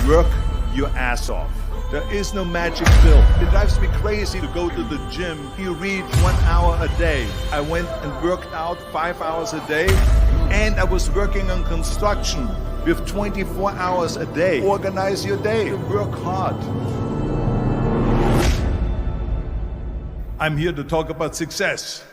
Work your ass off. There is no magic pill. It drives me crazy to go to the gym. You read 1 hour a day. I went and worked out 5 hours a day, and I was working on construction with 24 hours a day. Organize your day. Work hard. I'm here to talk about success.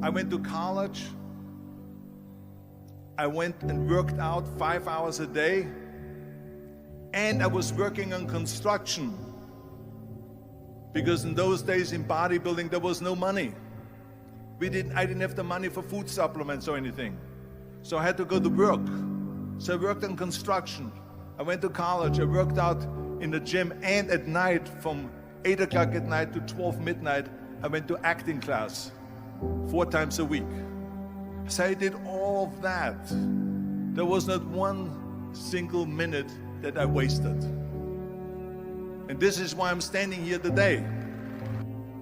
I went to college. I went and worked out 5 hours a day, and I was working on construction because in those days in bodybuilding there was no money. I didn't have the money for food supplements or anything, so I had to go to work. So I worked on construction. I went to college. I worked out in the gym, and at night from 8 o'clock at night to 12 midnight I went to acting class 4 times a week. So I did all of that. There was not one single minute that I wasted. And this is why I'm standing here today.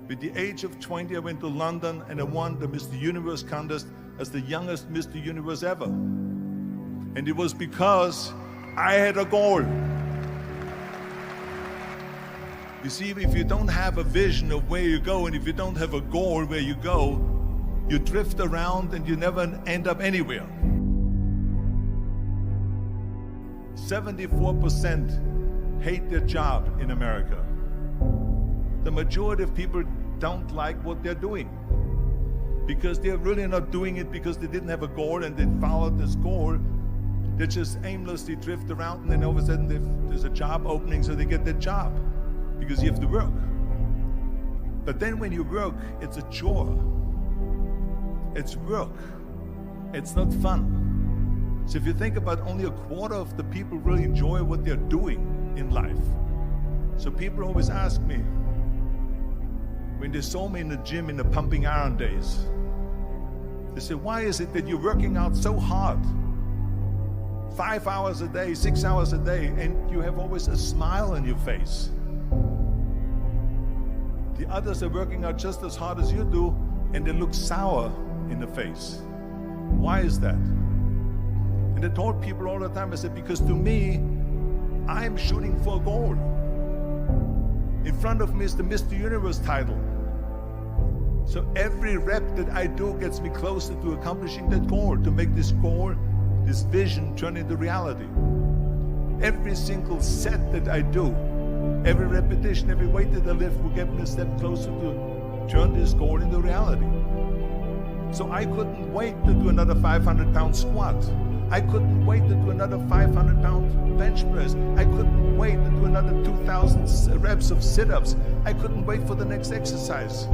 With the age of 20, I went to London and I won the Mr. Universe contest as the youngest Mr. Universe ever. And it was because I had a goal. You see, if you don't have a vision of where you go, and if you don't have a goal where you go, you drift around and you never end up anywhere. 74% hate their job in America. The majority of people don't like what they're doing because they're really not doing it because they didn't have a goal and they followed this goal. They just aimlessly drift around, and then all of a sudden there's a job opening, so they get that job because you have to work. But then when you work, it's a chore. It's work. It's not fun. So if you think about, only a quarter of the people really enjoy what they're doing in life. So people always ask me, when they saw me in the gym in the pumping iron days, they say, why is it that you're working out so hard? 5 hours a day, 6 hours a day, and you have always a smile on your face. The others are working out just as hard as you do, and they look sour in the face. Why is that? And I told people all the time, I said, because to me, I'm shooting for a goal. In front of me is the Mr. Universe title. So every rep that I do gets me closer to accomplishing that goal, to make this goal, this vision, turn into reality. Every single set that I do, every repetition, every weight that I lift will get me a step closer to turn this goal into reality. So I couldn't wait to do another 500-pound squat. I couldn't wait to do another 500-pound bench press. I couldn't wait to do another 2,000 reps of sit-ups. I couldn't wait for the next exercise.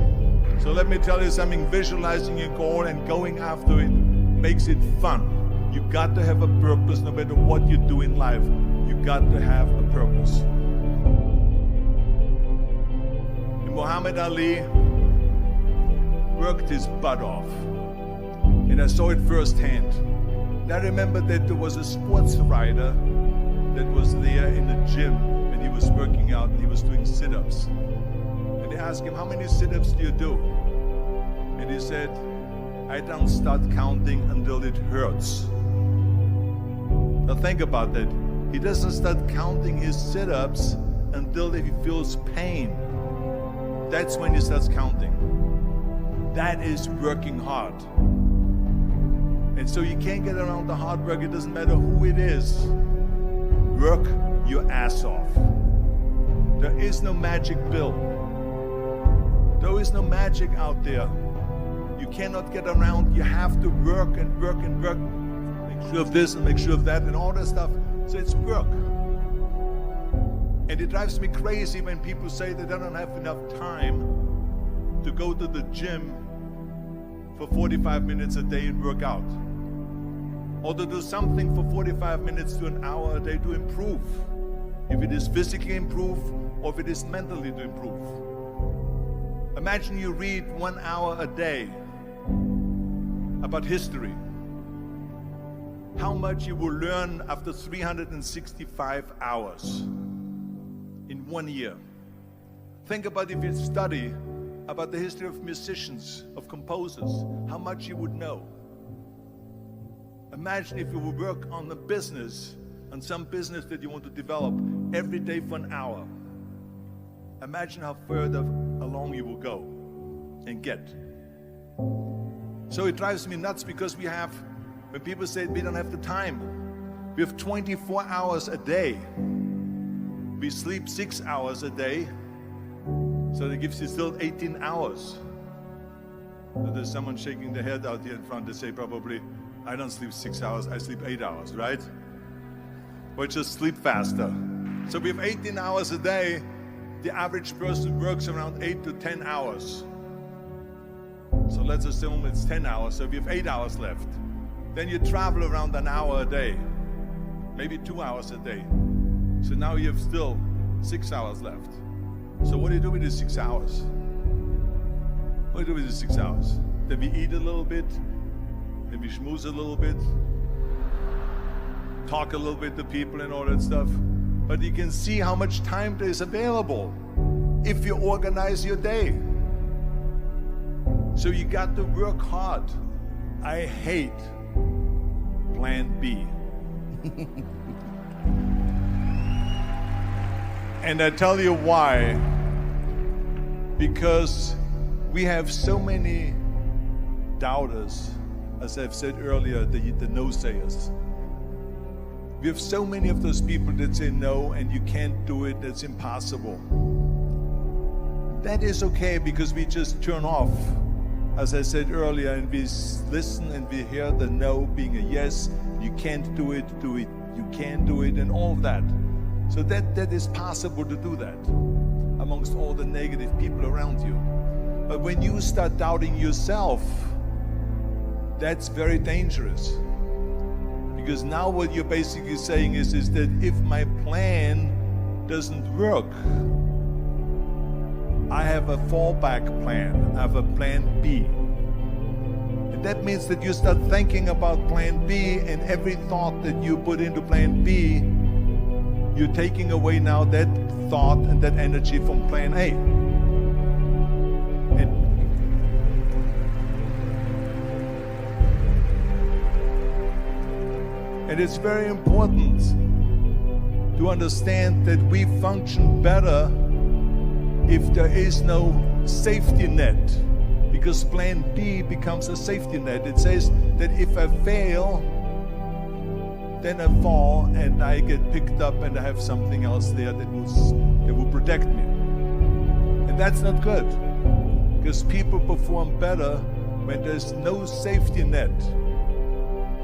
So let me tell you something, visualizing your goal and going after it makes it fun. You got to have a purpose no matter what you do in life. You got to have a purpose. And Muhammad Ali worked his butt off, and I saw it firsthand. And I remember that there was a sports writer that was there in the gym when he was working out and he was doing sit-ups. And they asked him, how many sit-ups do you do? And he said, I don't start counting until it hurts. Now think about that. He doesn't start counting his sit-ups until he feels pain. That's when he starts counting. That is working hard. And so you can't get around the hard work. It doesn't matter who it is. Work your ass off. There is no magic pill. There is no magic out there. You cannot get around. You have to work and work and work. Make sure of this and make sure of that and all that stuff. So it's work. And it drives me crazy when people say that they don't have enough time to go to the gym for 45 minutes a day and work out, or to do something for 45 minutes to an hour a day to improve, if it is physically improve or if it is mentally to improve. Imagine you read 1 hour a day about history. How much you will learn after 365 hours in 1 year. Think about if you study about the history of musicians, of composers, how much you would know. Imagine if you would work on a business, on some business that you want to develop every day for an hour. Imagine how further along you will go and get. So it drives me nuts because when people say we don't have the time, we have 24 hours a day. We sleep 6 hours a day, so that gives you still 18 hours. So there's someone shaking their head out here in front. They say probably, I don't sleep 6 hours, I sleep 8 hours, right? Or just sleep faster. So we have 18 hours a day. The average person works around 8 to 10 hours. So let's assume it's 10 hours, so we have 8 hours left. Then you travel around an hour a day, maybe 2 hours a day. So now you have still 6 hours left. So what do you do with these 6 hours? What do you do with these 6 hours? Then we eat a little bit, then we schmooze a little bit, talk a little bit to people and all that stuff. But you can see how much time there is available if you organize your day. So you got to work hard. I hate plan B. And I tell you why. Because we have so many doubters, as I've said earlier, the no-sayers. We have so many of those people that say no and you can't do it, that's impossible. That is okay because we just turn off, as I said earlier, and we listen and we hear the no being a yes. You can't do it, you can do it, and all of that. So that is possible to do that amongst all the negative people around you. But when you start doubting yourself, that's very dangerous. Because now what you're basically saying is that if my plan doesn't work, I have a fallback plan, I have a plan B. And that means that you start thinking about plan B, and every thought that you put into plan B, you're taking away now that thought and that energy from plan A. And it's very important to understand that we function better if there is no safety net, because plan B becomes a safety net. It says that if I fail, then I fall and I get picked up and I have something else there that will protect me. And that's not good, because people perform better when there's no safety net.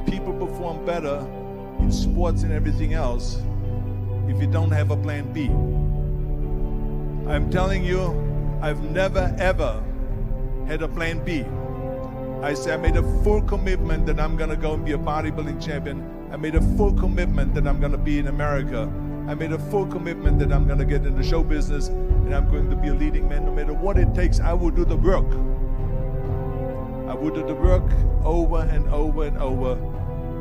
People perform better in sports and everything else if you don't have a plan B. I'm telling you, I've never ever had a plan B. I made a full commitment that I'm gonna go and be a bodybuilding champion. I made a full commitment that I'm gonna be in America. I made a full commitment that I'm gonna get in the show business and I'm going to be a leading man. No matter what it takes, I will do the work. I will do the work over and over and over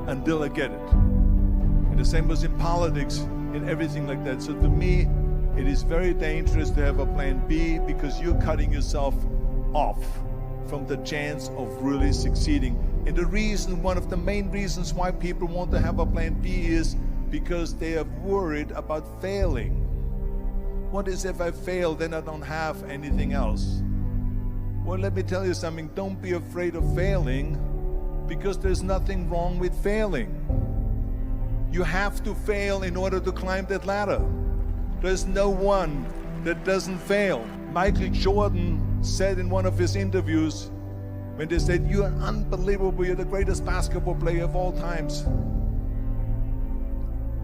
until I get it. And the same was in politics and everything like that. So to me, it is very dangerous to have a plan B, because you're cutting yourself off from the chance of really succeeding. And the reason, one of the main reasons why people want to have a plan B is because they are worried about failing. What is if I fail, then I don't have anything else? Well, let me tell you something. Don't be afraid of failing, because there's nothing wrong with failing. You have to fail in order to climb that ladder. There's no one that doesn't fail. Michael Jordan said in one of his interviews, when they said, "You're unbelievable, you're the greatest basketball player of all times."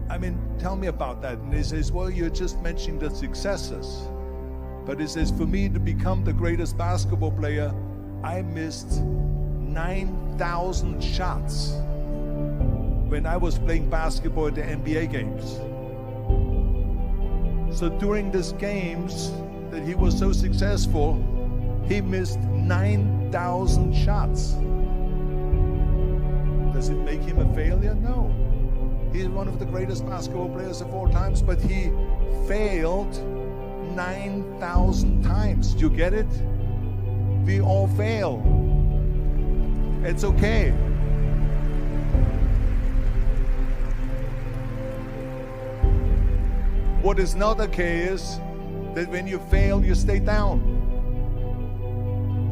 I mean, tell me about that. And he says, well, you're just mentioning the successes. But he says, for me to become the greatest basketball player, I missed 9,000 shots when I was playing basketball at the NBA games. So during these games that he was so successful, he missed 9,000 shots. Does it make him a failure? No. He's one of the greatest basketball players of all times, but he failed 9,000 times. Do you get it? We all fail. It's okay. What is not okay is that when you fail, you stay down.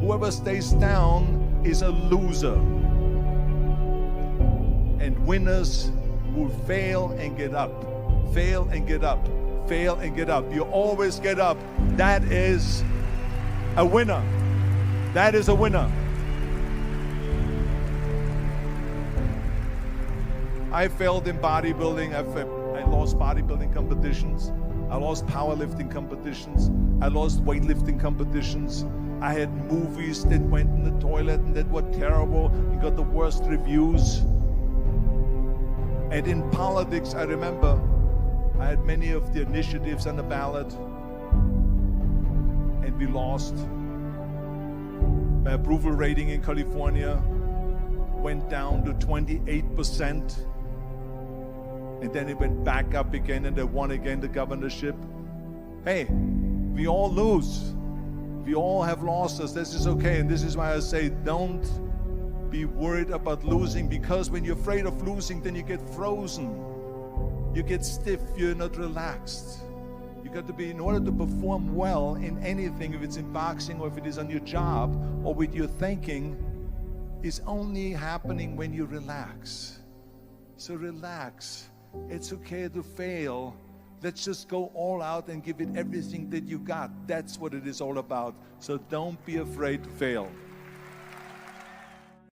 Whoever stays down is a loser. And winners will fail and get up. Fail and get up. Fail and get up. You always get up. That is a winner. That is a winner. I failed in bodybuilding. I lost bodybuilding competitions. I lost powerlifting competitions. I lost weightlifting competitions. I had movies that went in the toilet and that were terrible and got the worst reviews. And in politics, I remember I had many of the initiatives on the ballot, and we lost. My approval rating in California went down to 28%, and then it went back up again, and I won again the governorship. Hey, we all lose. We all have losses. This is okay, and this is why I say don't be worried about losing, because when you're afraid of losing, then you get frozen. You get stiff, you're not relaxed. You got to be, in order to perform well in anything, if it's in boxing or if it is on your job or with your thinking, is only happening when you relax. So relax. It's okay to fail. Let's just go all out and give it everything that you got. That's what it is all about. So don't be afraid to fail.